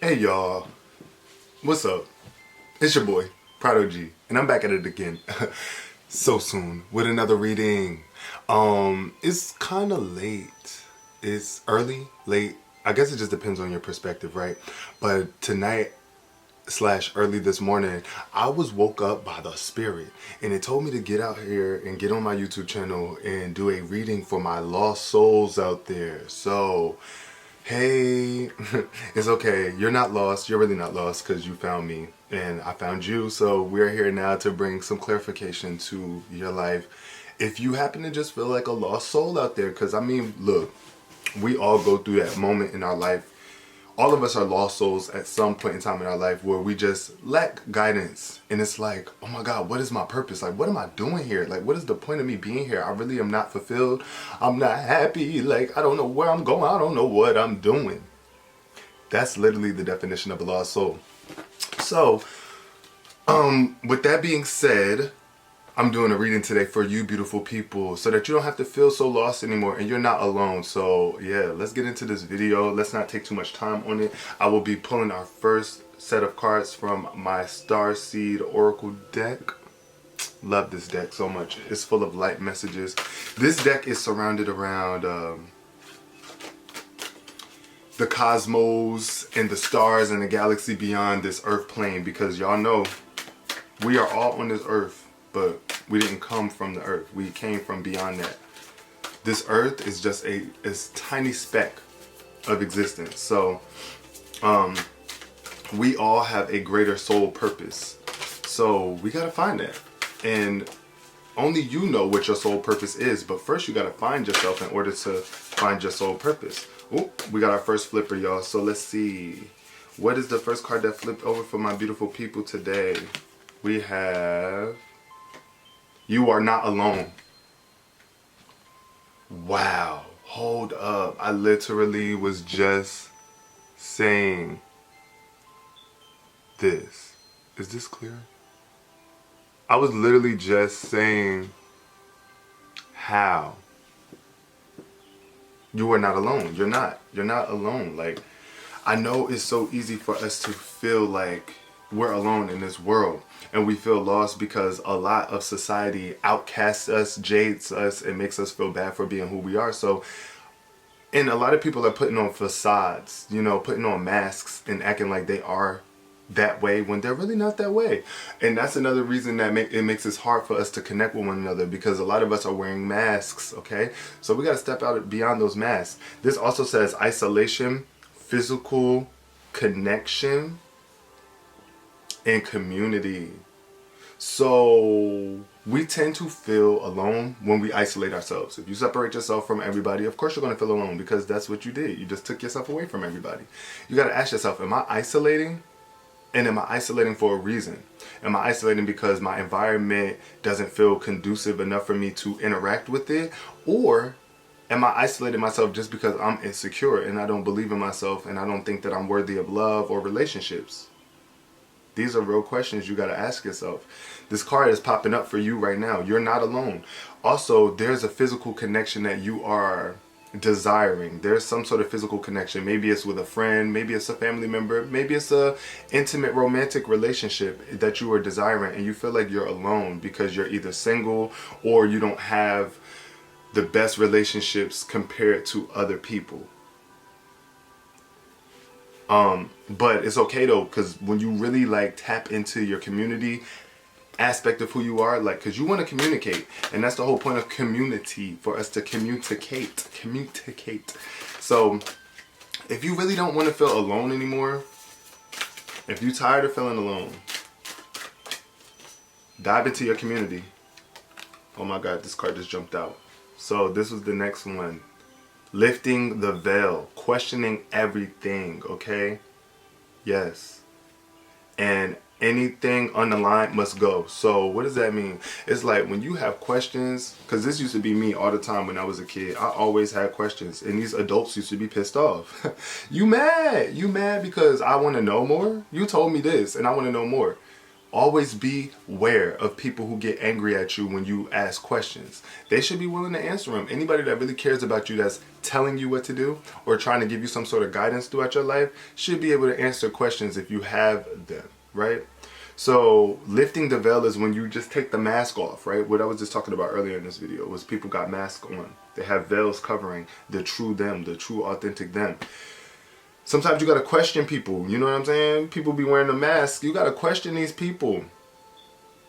Hey y'all, what's up? It's your boy, Prod.og, and I'm back at it again. So soon with another reading. It's kind of late. It's early, late. I guess it just depends on your perspective, right? But tonight slash early this morning, I was woke up by the spirit, and it told me to get out here and get on my YouTube channel and do a reading for my lost souls out there. So hey, it's okay. You're not lost. You're really not lost because you found me and I found you. So we're here now to bring some clarification to your life. If you happen to just feel like a lost soul out there, because I mean, look, we all go through that moment in our life. All of us are lost souls at some point in time in our life where we just lack guidance. And it's like, oh my God, what is my purpose? Like, what am I doing here? Like, what is the point of me being here? I really am not fulfilled. I'm not happy. Like, I don't know where I'm going. I don't know what I'm doing. That's literally the definition of a lost soul. So, with that being said, I'm doing a reading today for you beautiful people so that you don't have to feel so lost anymore and you're not alone. So yeah, let's get into this video. Let's not take too much time on it. I will be pulling our first set of cards from my Starseed Oracle deck. Love this deck so much. It's full of light messages. This deck is surrounded around the cosmos and the stars and the galaxy beyond this earth plane, because y'all know we are all on this earth. But we didn't come from the earth. We came from beyond that. This earth is just a tiny speck of existence. So we all have a greater soul purpose. So we got to find that. And only you know what your soul purpose is. But first you got to find yourself in order to find your soul purpose. Ooh, we got our first flipper, y'all. So let's see. What is the first card that flipped over for my beautiful people today? We have... You are not alone. Wow. Hold up. I literally was just saying this. Is this clear? I was literally just saying how. You are not alone. You're not. You're not alone. Like, I know it's so easy for us to feel like we're alone in this world, and we feel lost because a lot of society outcasts us, jades us, and makes us feel bad for being who we are. So, and a lot of people are putting on facades, you know, putting on masks and acting like they are that way when they're really not that way. And that's another reason that it makes it hard for us to connect with one another, because a lot of us are wearing masks, okay? So we got to step out beyond those masks. This also says isolation, physical connection, and community. So we tend to feel alone when we isolate ourselves. If you separate yourself from everybody, of course you're going to feel alone, because that's what you did. You just took yourself away from everybody. You got to ask yourself, am I isolating? And am I isolating for a reason? Am I isolating because my environment doesn't feel conducive enough for me to interact with it? Or am I isolating myself just because I'm insecure and I don't believe in myself and I don't think that I'm worthy of love or relationships? These are real questions you got to ask yourself. This card is popping up for you right now. You're not alone. Also, there's a physical connection that you are desiring. There's some sort of physical connection. Maybe it's with a friend, maybe it's a family member, maybe it's a intimate romantic relationship that you are desiring, and you feel like you're alone because you're either single or you don't have the best relationships compared to other people. But it's okay though, because when you really like tap into your community aspect of who you are, like, because you want to communicate, and that's the whole point of community, for us to communicate. So if you really don't want to feel alone anymore, if you're tired of feeling alone, dive into your community. Oh my God, this card just jumped out. So this was the next one. Lifting the veil, questioning everything, okay? Yes. And anything unaligned must go. So what does that mean? It's like when you have questions, because this used to be me all the time when I was a kid. I always had questions, and these adults used to be pissed off. You mad because I want to know more? You told me this and I want to know more. Always be aware of people who get angry at you when you ask questions. They should be willing to answer them. Anybody that really cares about you, that's telling you what to do or trying to give you some sort of guidance throughout your life, should be able to answer questions if you have them, right? So lifting the veil is when you just take the mask off, right? What I was just talking about earlier in this video was people got masks on. They have veils covering the true them, the true authentic them. Sometimes you got to question people, you know what I'm saying? People be wearing a mask. You got to question these people.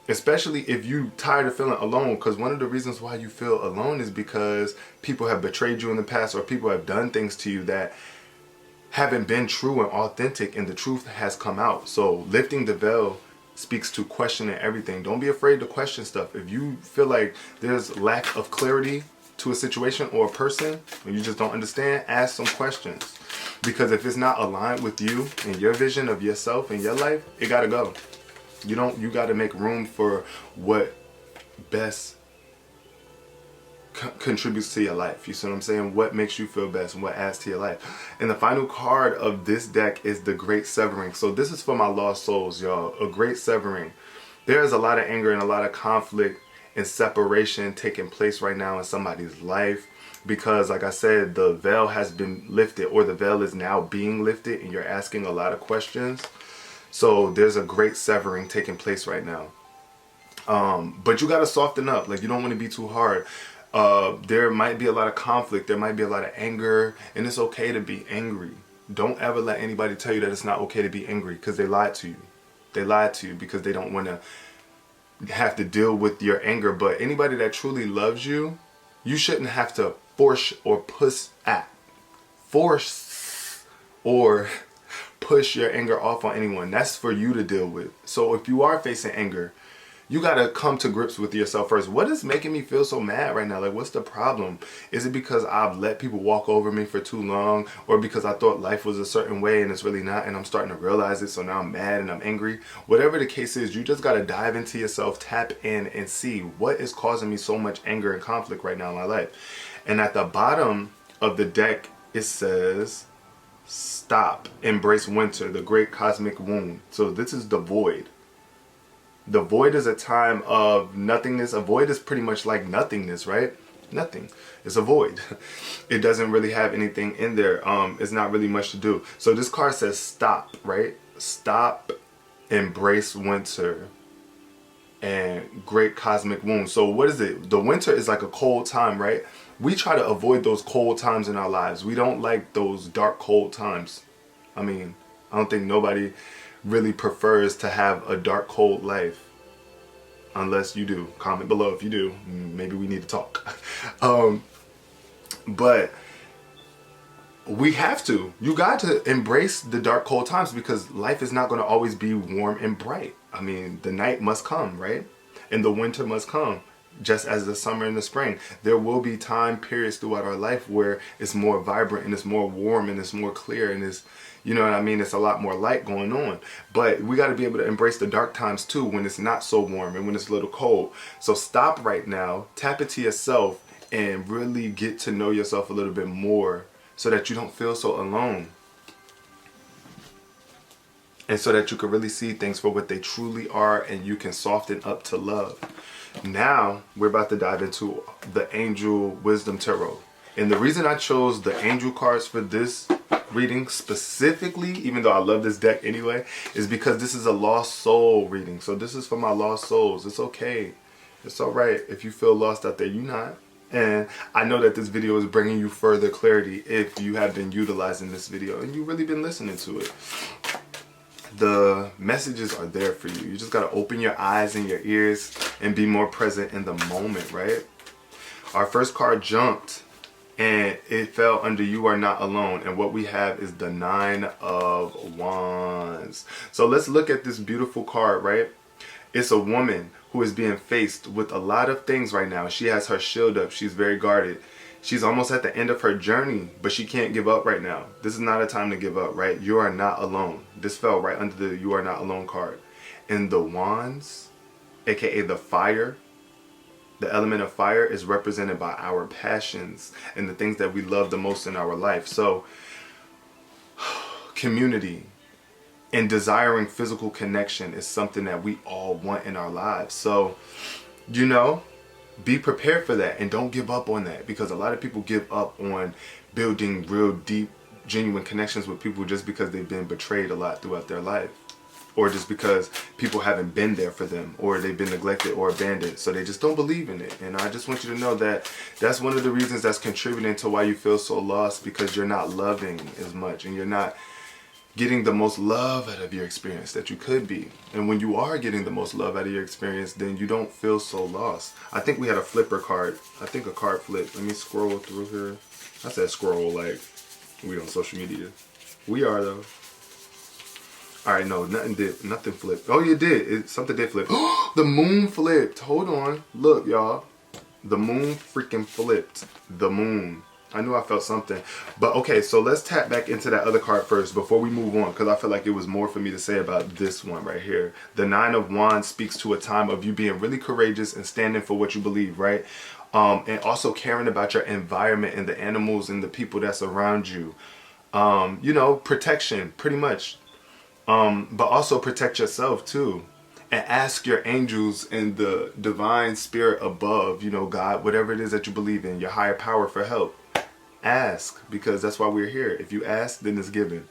Especially if you tired of feeling alone, because one of the reasons why you feel alone is because people have betrayed you in the past, or people have done things to you that haven't been true and authentic, and the truth has come out. So lifting the veil speaks to questioning everything. Don't be afraid to question stuff. If you feel like there's lack of clarity to a situation or a person, and you just don't understand, ask some questions. Because if it's not aligned with you and your vision of yourself and your life, it gotta go. You gotta make room for what best contributes to your life. You see what I'm saying? What makes you feel best and what adds to your life. And the final card of this deck is the Great Severing. So this is for my lost souls, y'all. A great severing. There is a lot of anger and a lot of conflict and separation taking place right now in somebody's life. Because like I said, the veil has been lifted, or the veil is now being lifted, and you're asking a lot of questions. So there's a great severing taking place right now. But you got to soften up. Like, you don't want to be too hard. There might be a lot of conflict. There might be a lot of anger, and it's okay to be angry. Don't ever let anybody tell you that it's not okay to be angry, because they lied to you. They lied to you because they don't want to have to deal with your anger. But anybody that truly loves you, you shouldn't have to force or push your anger off on anyone. That's for you to deal with. So if you are facing anger, you got to come to grips with yourself first. What is making me feel so mad right now? Like, what's the problem? Is it because I've let people walk over me for too long? Or because I thought life was a certain way and it's really not, and I'm starting to realize it, so now I'm mad and I'm angry? Whatever the case is, you just got to dive into yourself, tap in, and see what is causing me so much anger and conflict right now in my life. And at the bottom of the deck, it says, stop, embrace winter, the great cosmic wound. So this is the void. The void is a time of nothingness. A void is pretty much like nothingness, right? Nothing. It's a void. It doesn't really have anything in there. It's not really much to do. So this card says stop, right? Stop, embrace winter, and great cosmic wound. So what is it? The winter is like a cold time, right? We try to avoid those cold times in our lives. We don't like those dark, cold times. I mean, I don't think nobody really prefers to have a dark, cold life, unless you do. Comment below if you do. Maybe we need to talk. But we have to. You got to embrace the dark, cold times, because life is not going to always be warm and bright. I mean, the night must come, right? And the winter must come. Just as the summer and the spring, there will be time periods throughout our life where it's more vibrant and it's more warm and it's more clear and it's, you know what I mean, it's a lot more light going on. But we got to be able to embrace the dark times too, when it's not so warm and when it's a little cold. So stop right now, tap into yourself, and really get to know yourself a little bit more, so that you don't feel so alone. And so that you can really see things for what they truly are, and you can soften up to love. Now, we're about to dive into the Angel Wisdom Tarot. And the reason I chose the angel cards for this reading specifically, even though I love this deck anyway, is because this is a lost soul reading. So this is for my lost souls. It's okay. It's all right if you feel lost out there. You're not. And I know that this video is bringing you further clarity if you have been utilizing this video and you've really been listening to it. The messages are there for you. You just got to open your eyes and your ears and be more present in the moment, right? Our first card jumped and it fell under You Are Not Alone. And what we have is the 9 of Wands. So let's look at this beautiful card, right? It's a woman who is being faced with a lot of things right now. She has her shield up. She's very guarded. She's almost at the end of her journey, but she can't give up right now. This is not a time to give up, right? You are not alone. This fell right under the You Are Not Alone card. And the wands, aka the fire, the element of fire, is represented by our passions and the things that we love the most in our life. So, community, And desiring physical connection is something that we all want in our lives. So, you know, be prepared for that and don't give up on that, because a lot of people give up on building real deep, genuine connections with people just because they've been betrayed a lot throughout their life, or just because people haven't been there for them, or they've been neglected or abandoned, so they just don't believe in it. And I just want you to know that that's one of the reasons that's contributing to why you feel so lost, because you're not loving as much and you're not getting the most love out of your experience that you could be. And when you are getting the most love out of your experience, then you don't feel so lost. I think we had a flipper card. I think a card flipped. Let me scroll through here. I said scroll like we on social media. We are though. Alright, no, nothing flipped. Oh, it did. Something did flip. The moon flipped. Hold on. Look, y'all. The moon freaking flipped. The moon. I knew I felt something. But okay, so let's tap back into that other card first before we move on, because I feel like it was more for me to say about this one right here. The Nine of Wands speaks to a time of you being really courageous and standing for what you believe, right? And also caring about your environment and the animals and the people that's around you. You know, protection, pretty much. But also protect yourself too. And ask your angels and the divine spirit above, you know, God, whatever it is that you believe in, your higher power, for help. Ask, because that's why we're here. If you ask, then it's given.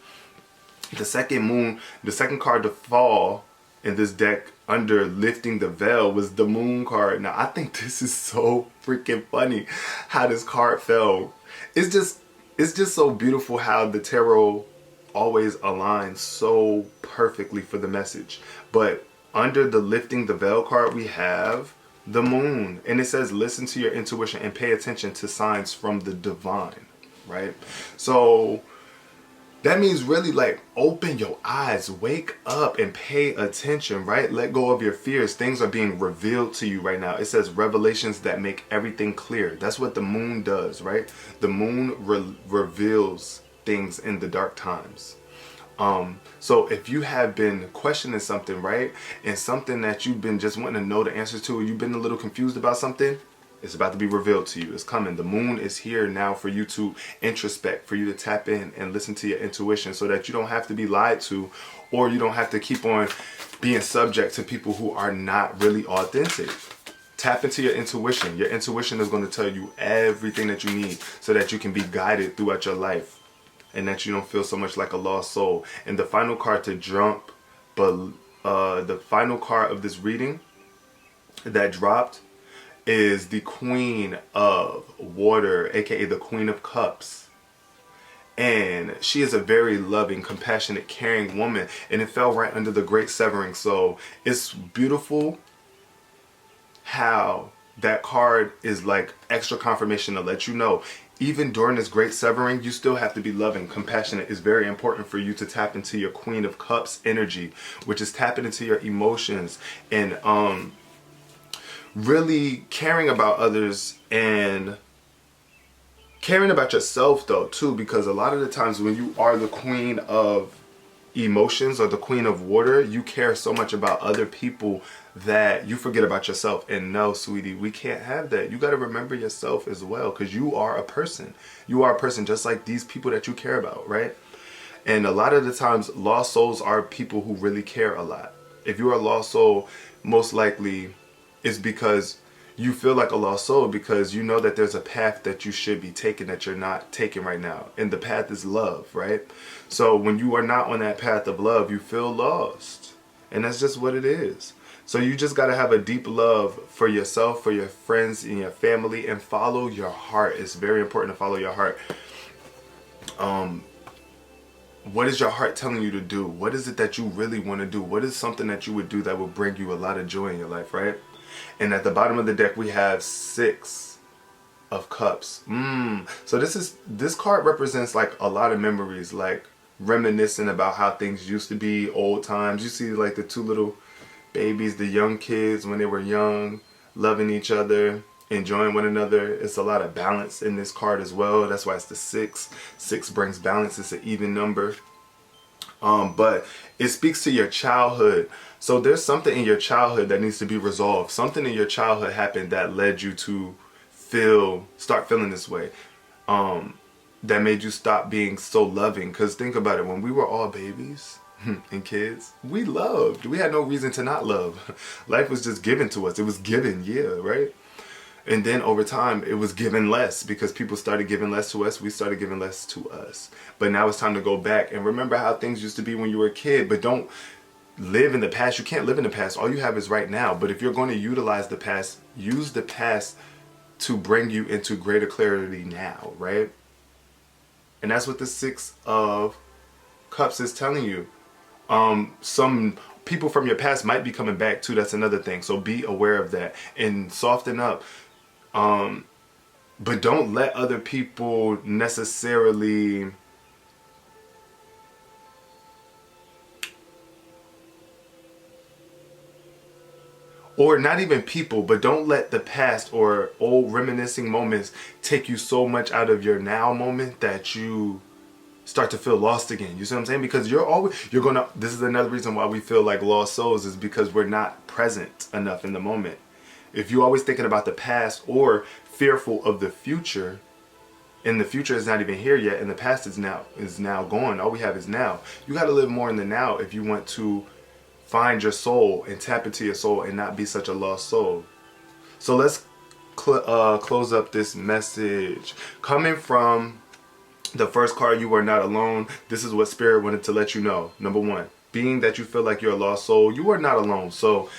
The second card to fall in this deck under lifting the veil was the moon card. Now, I think this is so freaking funny how this card fell. It's just so beautiful how the tarot always aligns so perfectly for the message. But under the lifting the veil card, we have the moon, and it says listen to your intuition and pay attention to signs from the divine, right? So that means really like open your eyes, wake up and pay attention, right? Let go of your fears. Things are being revealed to you right now. It says revelations that make everything clear. That's what the moon does, right? The moon reveals things in the dark times. So if you have been questioning something, right, and something that you've been just wanting to know the answers to, or you've been a little confused about something, it's about to be revealed to you. It's coming. The moon is here now for you to introspect, for you to tap in and listen to your intuition, so that you don't have to be lied to, or you don't have to keep on being subject to people who are not really authentic. Tap into your intuition. Your intuition is going to tell you everything that you need so that you can be guided throughout your life, and that you don't feel so much like a lost soul. And the final card to jump, but the final card of this reading that dropped is the Queen of Water, aka the Queen of Cups. And she is a very loving, compassionate, caring woman. And it fell right under the Great Severing. So it's beautiful how that card is like extra confirmation to let you know, even during this Great Severing, you still have to be loving. Compassionate is very important for you to tap into your Queen of Cups energy, which is tapping into your emotions and really caring about others and caring about yourself though too, because a lot of the times when you are the Queen of emotions or the Queen of Water, you care so much about other people that you forget about yourself. And no, sweetie, we can't have that. You got to remember yourself as well, because you are a person. You are a person just like these people that you care about, right? And a lot of the times, lost souls are people who really care a lot. If you're a lost soul, most likely it's because you feel like a lost soul, because you know that there's a path that you should be taking that you're not taking right now. And the path is love, right? So when you are not on that path of love, you feel lost. And that's just what it is. So you just got to have a deep love for yourself, for your friends and your family, and follow your heart. It's very important to follow your heart. What is your heart telling you to do? What is it that you really want to do? What is something that you would do that would bring you a lot of joy in your life, right? And at the bottom of the deck, we have 6 of Cups. So this card represents like a lot of memories, like reminiscing about how things used to be, old times. You see like the 2 little babies, the young kids when they were young, loving each other, enjoying one another. It's a lot of balance in this card as well. That's why it's the 6. 6 brings balance. It's an even number. But it speaks to your childhood. So there's something in your childhood that needs to be resolved. Something in your childhood happened that led you to start feeling this way. That made you stop being so loving. Because think about it, when we were all babies, and kids, we loved. We had no reason to not love. Life was just given to us. It was given, yeah, right? And then over time, it was given less because people started giving less to us. We started giving less to us. But now it's time to go back and remember how things used to be when you were a kid. But don't live in the past. You can't live in the past. All you have is right now. But if you're going to utilize the past, use the past to bring you into greater clarity now, right? And that's what the Six of Cups is telling you. Some people from your past might be coming back too. That's another thing. So be aware of that and soften up. But don't let other people necessarily or not even people, but don't let the past or old reminiscing moments take you so much out of your now moment that you start to feel lost again. You see what I'm saying? Because this is another reason why we feel like lost souls, is because we're not present enough in the moment. If you're always thinking about the past or fearful of the future, and the future is not even here yet, and the past is now gone. All we have is now. You got to live more in the now if you want to find your soul and tap into your soul and not be such a lost soul. So let's close up this message. Coming from the first card, you are not alone. This is what Spirit wanted to let you know. Number one, being that you feel like you're a lost soul, you are not alone. So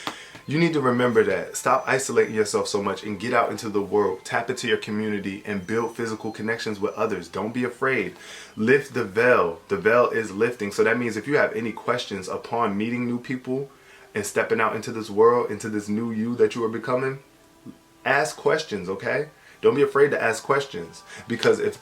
you need to remember that. Stop isolating yourself so much and get out into the world. Tap into your community and build physical connections with others. Don't be afraid. Lift the veil. The veil is lifting. So that means if you have any questions upon meeting new people and stepping out into this world, into this new you that you are becoming, ask questions, okay? Don't be afraid to ask questions, because if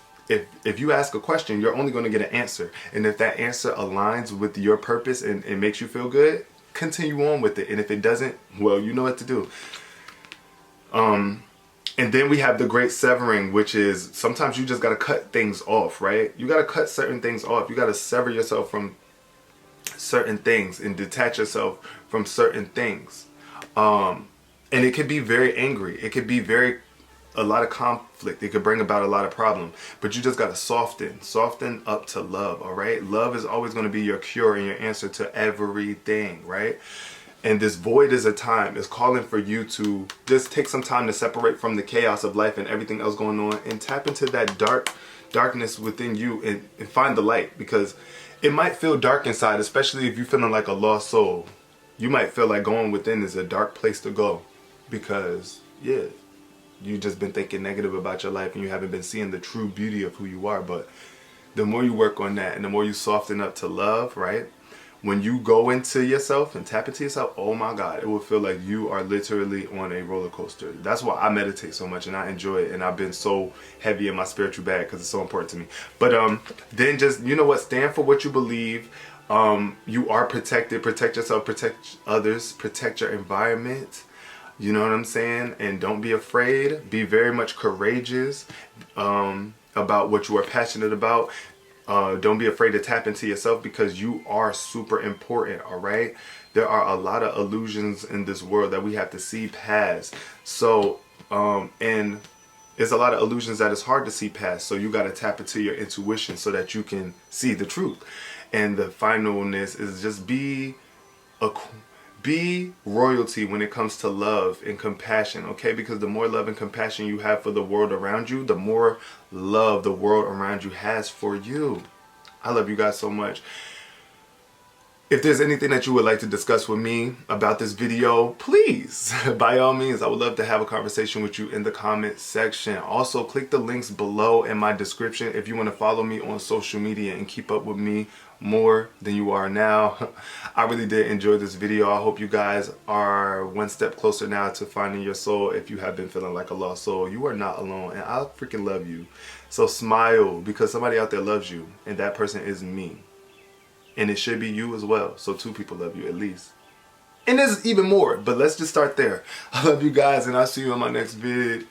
you ask a question, you're only going to get an answer. And if that answer aligns with your purpose and makes you feel good, continue on with it. And if it doesn't, well, you know what to do. And then we have the great severing, which is sometimes you just got to cut things off, right? You got to cut certain things off. You got to sever yourself from certain things and detach yourself from certain things. And it could be very angry. It could be a lot of conflict. It could bring about a lot of problem, but you just got to soften up to love. All right. Love is always going to be your cure and your answer to everything. Right. And this void is a time. It's calling for you to just take some time to separate from the chaos of life and everything else going on and tap into that darkness within you and find the light, because it might feel dark inside, especially if you're feeling like a lost soul. You might feel like going within is a dark place to go because, yeah, you've just been thinking negative about your life and you haven't been seeing the true beauty of who you are. But the more you work on that and the more you soften up to love, right? When you go into yourself and tap into yourself, oh my God, it will feel like you are literally on a roller coaster. That's why I meditate so much and I enjoy it. And I've been so heavy in my spiritual bag because it's so important to me. But then just, you know what, stand for what you believe. You are protected. Protect yourself, protect others, protect your environment. You know what I'm saying? And don't be afraid. Be very much courageous about what you are passionate about. Don't be afraid to tap into yourself because you are super important, all right? There are a lot of illusions in this world that we have to see past. So, and there's a lot of illusions that it's hard to see past. So you got to tap into your intuition so that you can see the truth. And the finalness is just be royalty when it comes to love and compassion, okay? Because the more love and compassion you have for the world around you, the more love the world around you has for you. I love you guys so much. If there's anything that you would like to discuss with me about this video, please, by all means, I would love to have a conversation with you in the comment section. Also, click the links below in my description if you want to follow me on social media and keep up with me more than you are now. I really did enjoy this video. I hope you guys are one step closer now to finding your soul. If you have been feeling like a lost soul, you are not alone, and I freaking love you. So smile, because somebody out there loves you, and that person is me. And it should be you as well. So 2 people love you at least. And there's even more, but let's just start there. I love you guys, and I'll see you on my next vid.